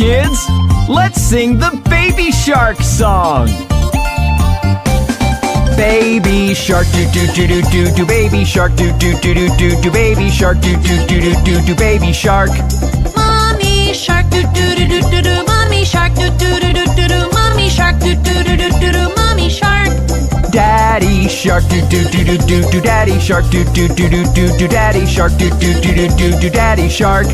kids! Let's sing the Baby Shark song! Baby shark do do do do do do, baby shark do do do do do do, baby shark do do do do do do, baby shark. Mommy shark do do do do do do, mommy shark do do do do do do, mommy shark do do do do do do, mommy shark. Daddy shark do do do do do do, daddy shark do do do do do do, daddy shark do do do do do do, daddy shark.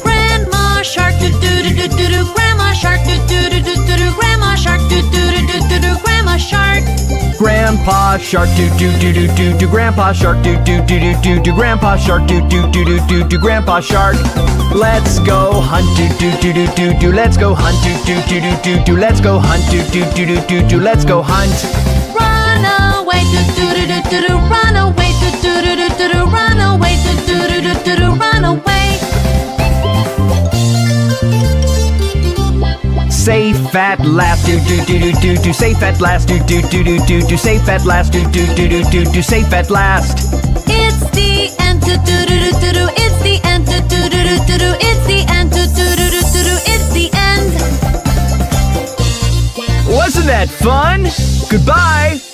Grandma shark do do do do do do, grandma shark do do do do do do, grandma shark do do do do do do, grandma shark. Grandpa shark do do do do do do, grandpa shark do do do do do do, grandpa shark do do do do do do, grandpa shark. Let's go hunt do do do do do do, let's go hunt do do do do do do, let's go hunt do do do do do do, let's go hunt. Run away do do do do do do, run away do do do do do do, run away do do do do do do, run away. Safe at last do do do do do do, safe at last do do do do do do, safe at last do do do do do do, safe at last. It's the end do do do do do do, it's the end do do do do do do, it's the end do do do do do do, it's the end. Wasn't that fun? Goodbye!